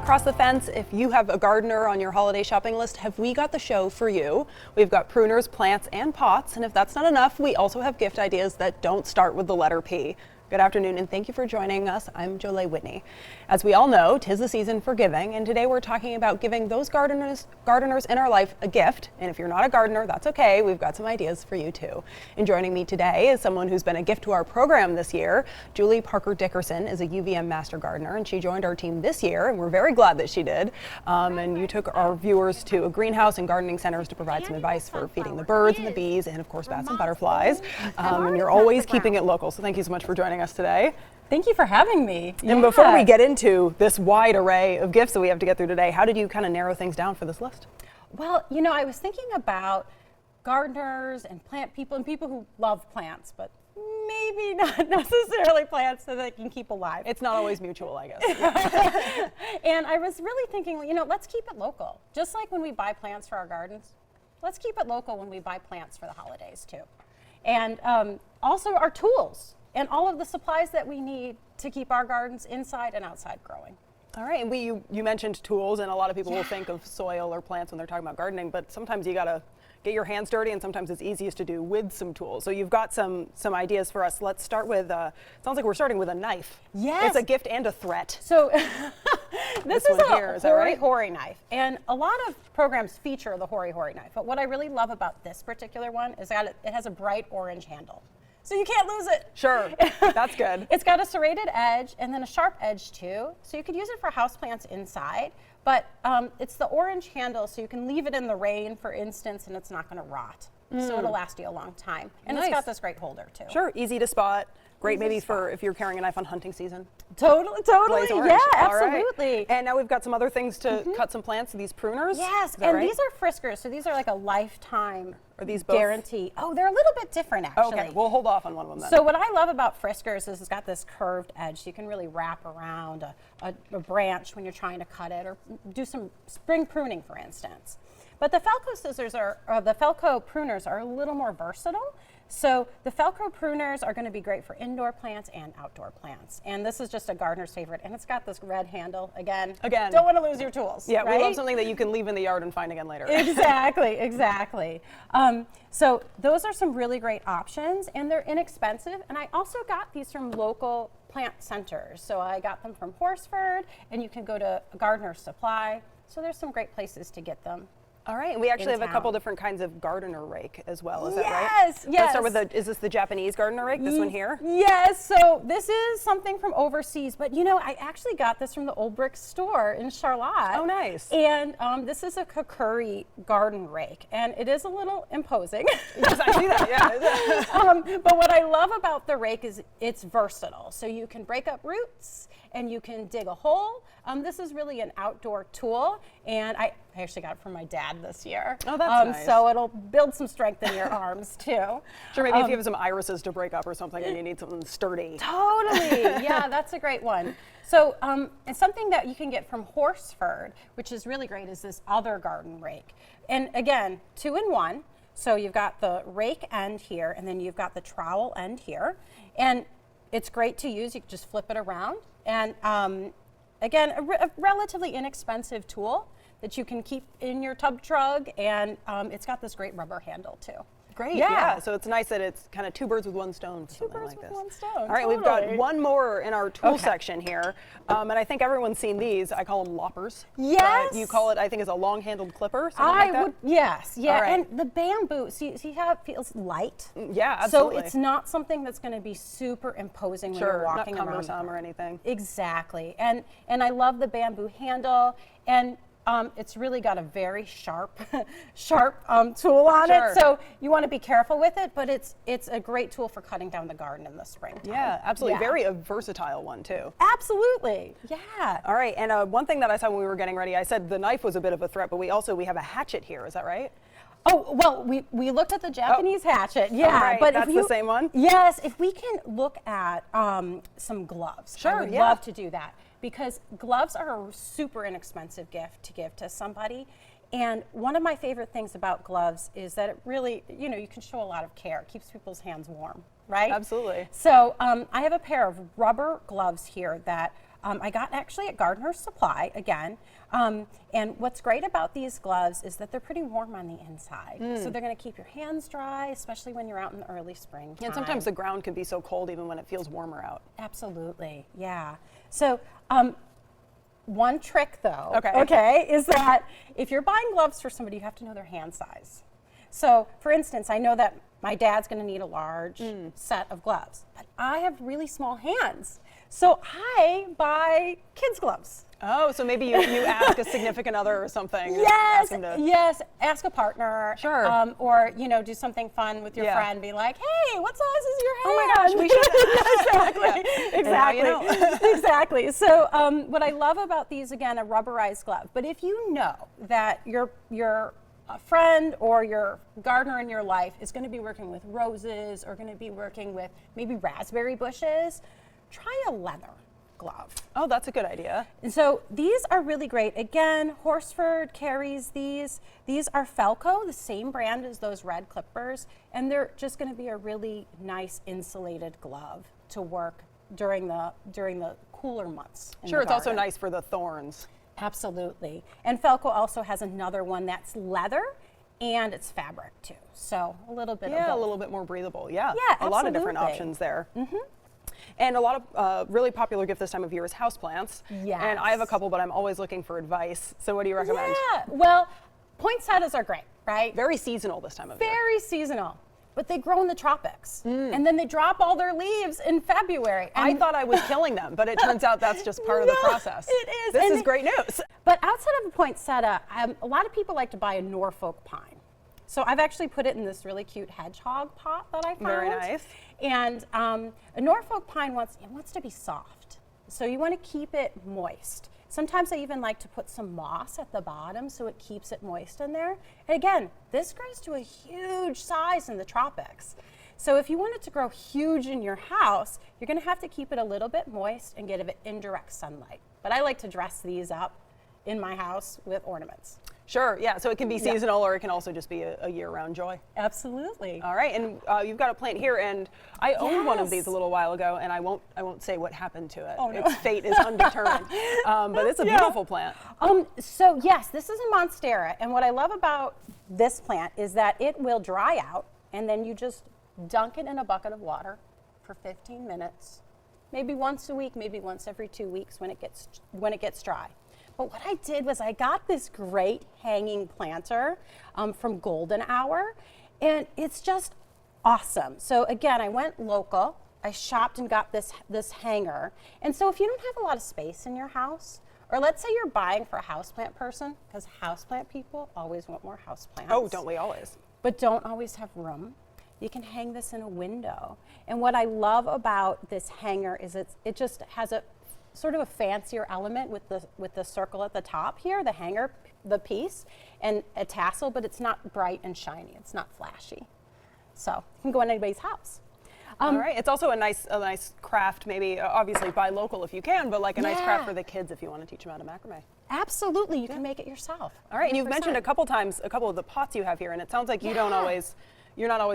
across the fence, if you have a gardener on your holiday shopping list, have we got the show for you? We've got pruners, plants, and pots, and if that's not enough, we also have gift ideas that don't start with the letter P. Good afternoon, and thank you for joining us. I'm Jolene Whitney. As we all know, 'tis the season for giving, and today we're talking about giving those gardeners in our life a gift. And if you're not a gardener, that's okay. We've got some ideas for you too. And joining me today is someone who's been a gift to our program this year. Julie Parker-Dickerson is a UVM Master Gardener, and she joined our team this year, and we're very glad that she did. And you took our viewers to a greenhouse and gardening centers to provide some advice for feeding the birds and the bees, and of course bats and butterflies. And you're always keeping it local, so thank you so much for joining us today. Thank you for having me. And before we get into this wide array of gifts that we have to get through today, how did you kind of narrow things down for this list? Well, you know, I was thinking about gardeners and plant people and people who love plants, but maybe not necessarily plants so they can keep alive. It's not always mutual, I guess. And I was really thinking, you know, let's keep it local. Just like when we buy plants for our gardens, let's keep it local when we buy plants for the holidays too. And also our tools and all of the supplies that we need to keep our gardens inside and outside growing. All right, and you mentioned tools, and a lot of people will think of soil or plants when they're talking about gardening, but sometimes you gotta get your hands dirty, and sometimes it's easiest to do with some tools. So you've got some ideas for us. Let's start with, sounds like we're starting with a knife. Yes. It's a gift and a threat. So this is a hori-hori knife, and a lot of programs feature the hori-hori knife, but what I really love about this particular one is that it has a bright orange handle. So you can't lose it. Sure, that's good. It's got a serrated edge and then a sharp edge too. So you could use it for houseplants inside, but it's the orange handle, so you can leave it in the rain, for instance, and it's not gonna rot. So it'll last you a long time. And It's got this great holder too. Sure, easy to spot. Great maybe for if you're carrying a knife on hunting season. Totally, yeah, absolutely. Right. And now we've got some other things to cut some plants, these pruners. Yes, and these are friskers, so these are like a lifetime guarantee. Oh, they're a little bit different actually. Okay, we'll hold off on one of them then. So what I love about friskers is it's got this curved edge, so you can really wrap around a branch when you're trying to cut it, or do some spring pruning, for instance. But the Felco scissors or the Felco pruners are a little more versatile. So the Felco pruners are going to be great for indoor plants and outdoor plants. And this is just a gardener's favorite. And it's got this red handle. Again, don't want to lose your tools. Yeah, right? We love something that you can leave in the yard and find again later. Exactly. So those are some really great options, and they're inexpensive. And I also got these from local plant centers. So I got them from Horsford, and you can go to Gardener's Supply. So there's some great places to get them. All right, and we actually have a couple different kinds of gardener rake as well, is that right? Yes. Let's start with is this the Japanese gardener rake, this one here? Yes, so this is something from overseas, but you know, I actually got this from the Old Brick store in Charlotte. Oh, nice. And this is a Kakuri garden rake, and it is a little imposing. Yes, I see that, yeah. But what I love about the rake is it's versatile. So you can break up roots, and you can dig a hole. This is really an outdoor tool, and I actually got it from my dad this year. Oh, that's nice. So it'll build some strength in your arms too. Sure, maybe if you have some irises to break up or something and you need something sturdy. Totally, yeah, that's a great one. So and something that you can get from Horsford, which is really great, is this other garden rake. And again, 2-in-1. So you've got the rake end here, and then you've got the trowel end here. And it's great to use. You can just flip it around. And again, a relatively inexpensive tool that you can keep in your tub trug, and it's got this great rubber handle too. Great, yeah. So it's nice that it's kind of two birds with one stone. Two birds with one stone. All right, we've got one more in our tool section here, and I think everyone's seen these. I call them loppers. Yes. You call it, I think, is a long-handled clipper. Like that? Yes, yeah. Right. And the bamboo, see how it feels light? Yeah, absolutely. So it's not something that's going to be super imposing when you're walking around. Not cumbersome or anything. Exactly, and I love the bamboo handle, and it's really got a very sharp tool on it, so you want to be careful with it, but it's a great tool for cutting down the garden in the spring. Yeah, absolutely. Yeah. Very versatile one too. Absolutely, yeah. All right, and one thing that I saw when we were getting ready, I said the knife was a bit of a threat, but we have a hatchet here, is that right? Oh, well, we looked at the Japanese hatchet, yeah. Right. But that's the same one? Yes, if we can look at some gloves, I would love to do that. Because gloves are a super inexpensive gift to give to somebody. And one of my favorite things about gloves is that it really, you know, you can show a lot of care. It keeps people's hands warm, right? Absolutely. So I have a pair of rubber gloves here that I got actually at Gardener's Supply again. And what's great about these gloves is that they're pretty warm on the inside. So they're going to keep your hands dry, especially when you're out in the early spring. And sometimes the ground can be so cold even when it feels warmer out. Absolutely, yeah. So one trick though, okay, is that if you're buying gloves for somebody, you have to know their hand size. So for instance, I know that my dad's going to need a large set of gloves, but I have really small hands. So I buy kids' gloves. Oh, so maybe you ask a significant other or something. Yes, yes. Ask a partner. Sure. Or, do something fun with your friend. Be like, hey, what size is your hand? Oh my gosh, we should. Exactly. Exactly. Exactly. So what I love about these, again, a rubberized glove. But if you know that your friend or your gardener in your life is going to be working with roses or going to be working with maybe raspberry bushes, try a leather glove. Oh, that's a good idea. And so these are really great. Again, Horsford carries these. These are Felco, the same brand as those red clippers, and they're just going to be a really nice insulated glove to work during the cooler months. Sure, it's also nice for the thorns. Absolutely. And Felco also has another one that's leather and it's fabric too. So a little bit of both. A little bit more breathable. Yeah, absolutely. A lot of different options there. And a lot of really popular gift this time of year is houseplants. Yes. And I have a couple, but I'm always looking for advice. So what do you recommend? Yeah, well, poinsettias are great, right? Very seasonal this time of year. Very seasonal. But they grow in the tropics. And then they drop all their leaves in February. And I thought I was killing them, but it turns out that's just part of the process. It is. This is great news. But outside of a poinsettia, a lot of people like to buy a Norfolk pine. So I've actually put it in this really cute hedgehog pot that I found. Very nice. And a Norfolk pine wants to be soft. So you want to keep it moist. Sometimes I even like to put some moss at the bottom so it keeps it moist in there. And again, this grows to a huge size in the tropics. So if you want it to grow huge in your house, you're going to have to keep it a little bit moist and give it indirect sunlight. But I like to dress these up in my house with ornaments. Sure, yeah, so it can be seasonal or it can also just be a year-round joy. Absolutely. All right, and you've got a plant here, and I owned one of these a little while ago, and I won't say what happened to it. Oh, no. Its fate is undetermined, but it's a beautiful plant. So yes, this is a monstera, and what I love about this plant is that it will dry out, and then you just dunk it in a bucket of water for 15 minutes, maybe once a week, maybe once every 2 weeks when it gets dry. But what I did was I got this great hanging planter from Golden Hour, and it's just awesome. So again, I went local. I shopped and got this hanger. And so if you don't have a lot of space in your house, or let's say you're buying for a houseplant person, because houseplant people always want more houseplants. Oh, don't we always? But don't always have room. You can hang this in a window. And what I love about this hanger is it just has a sort of a fancier element with the circle at the top here, the hanger, the piece, and a tassel, but it's not bright and shiny. It's not flashy. So it can go in anybody's house. All right, it's also a nice craft, maybe obviously buy local if you can, but like a nice craft for the kids if you want to teach them how to macrame. Absolutely, you can make it yourself. All right, and you've mentioned a couple times a couple of the pots you have here, and it sounds like you're not always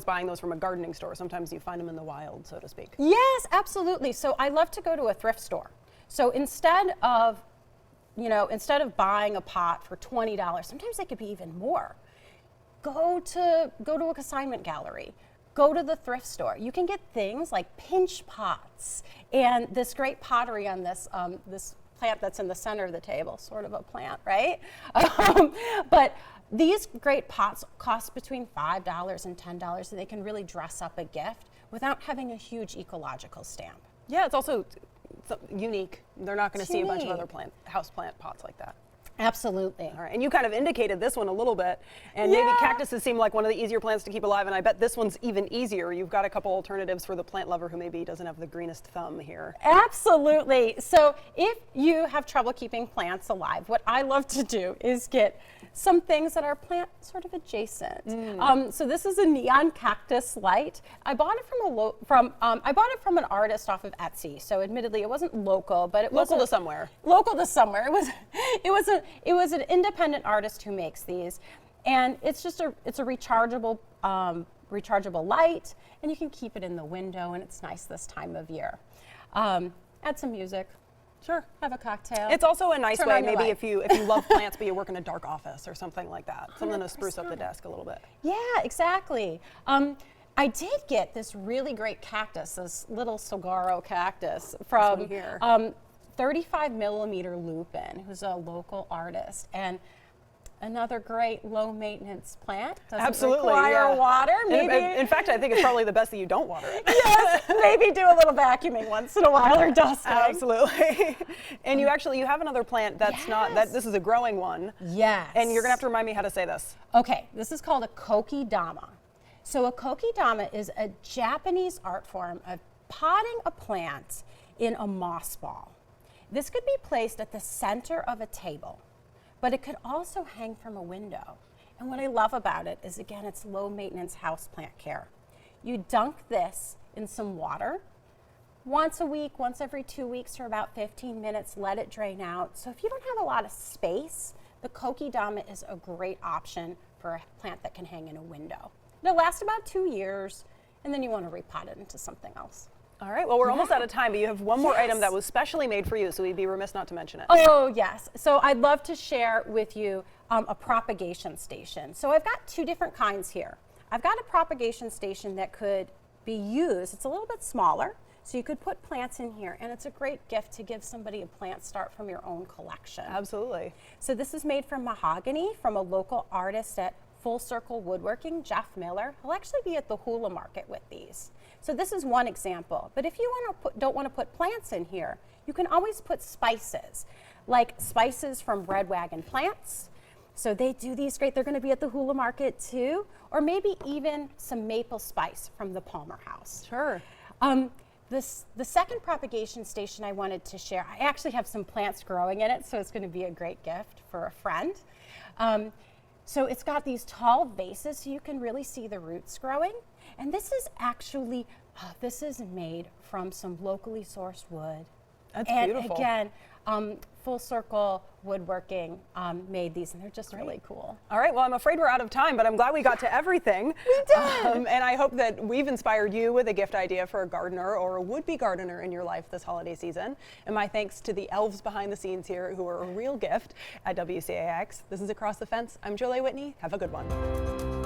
buying those from a gardening store. Sometimes you find them in the wild, so to speak. Yes, absolutely. So I love to go to a thrift store. So instead of buying a pot for $20, sometimes they could be even more. Go to a consignment gallery. Go to the thrift store. You can get things like pinch pots and this great pottery on this plant that's in the center of the table, sort of a plant, right? But these great pots cost between $5 and $10, and they can really dress up a gift without having a huge ecological stamp. Yeah, it's also unique. They're not going to see a bunch of other houseplant pots like that. Absolutely. All right, and you kind of indicated this one a little bit, and maybe cactuses seem like one of the easier plants to keep alive, and I bet this one's even easier. You've got a couple alternatives for the plant lover who maybe doesn't have the greenest thumb here. Absolutely. So if you have trouble keeping plants alive, what I love to do is get some things that are plant sort of adjacent. So this is a neon cactus light. I bought it from an artist off of Etsy. So admittedly, it wasn't local, but it was local to somewhere. Local to somewhere. It was an independent artist who makes these, and it's a rechargeable light, and you can keep it in the window, and it's nice this time of year. Add some music. Sure. Have a cocktail. It's also a nice Turn way, on your maybe light. if you love plants, but you work in a dark office or something like that. Something to spruce up the desk a little bit. Yeah, exactly. I did get this really great cactus, this little saguaro cactus from here. 35 millimeter lupin, who's a local artist. And another great low maintenance plant. Doesn't Absolutely, require yeah. water. Maybe. In fact, I think it's probably the best that you don't water it. Yes, maybe do a little vacuuming once in a while or dusting. Absolutely. And you have another plant that's not, Yes. this is a growing one. Yes. And you're going to have to remind me how to say this. Okay, this is called a kokedama. So a kokedama is a Japanese art form of potting a plant in a moss ball. This could be placed at the center of a table, but it could also hang from a window. And what I love about it is, again, it's low maintenance houseplant care. You dunk this in some water once a week, once every 2 weeks for about 15 minutes, let it drain out. So if you don't have a lot of space, the kokedama is a great option for a plant that can hang in a window. It'll last about 2 years, and then you want to repot it into something else. All right, well, we're almost out of time, but you have one more item that was specially made for you, so we'd be remiss not to mention it. Oh, yes. So I'd love to share with you a propagation station. So I've got two different kinds here. I've got a propagation station that could be used. It's a little bit smaller, so you could put plants in here, and it's a great gift to give somebody a plant start from your own collection. Absolutely. So this is made from mahogany from a local artist at Full Circle Woodworking, Jeff Miller. He'll actually be at the Hula Market with these. So this is one example. But if you don't want to put plants in here, you can always put spices, like spices from Red Wagon Plants. So they do these great. They're going to be at the Hula Market too. Or maybe even some maple spice from the Palmer House. Sure. The second propagation station I wanted to share, I actually have some plants growing in it, so it's going to be a great gift for a friend. So it's got these tall vases so you can really see the roots growing. And this is actually, this is made from some locally sourced wood. That's and beautiful. Again, Full Circle Woodworking made these, and they're just really cool. All right, well, I'm afraid we're out of time, but I'm glad we got to everything. We did. And I hope that we've inspired you with a gift idea for a gardener or a would-be gardener in your life this holiday season. And my thanks to the elves behind the scenes here who are a real gift at WCAX. This is Across the Fence. I'm Jolie Whitney. Have a good one.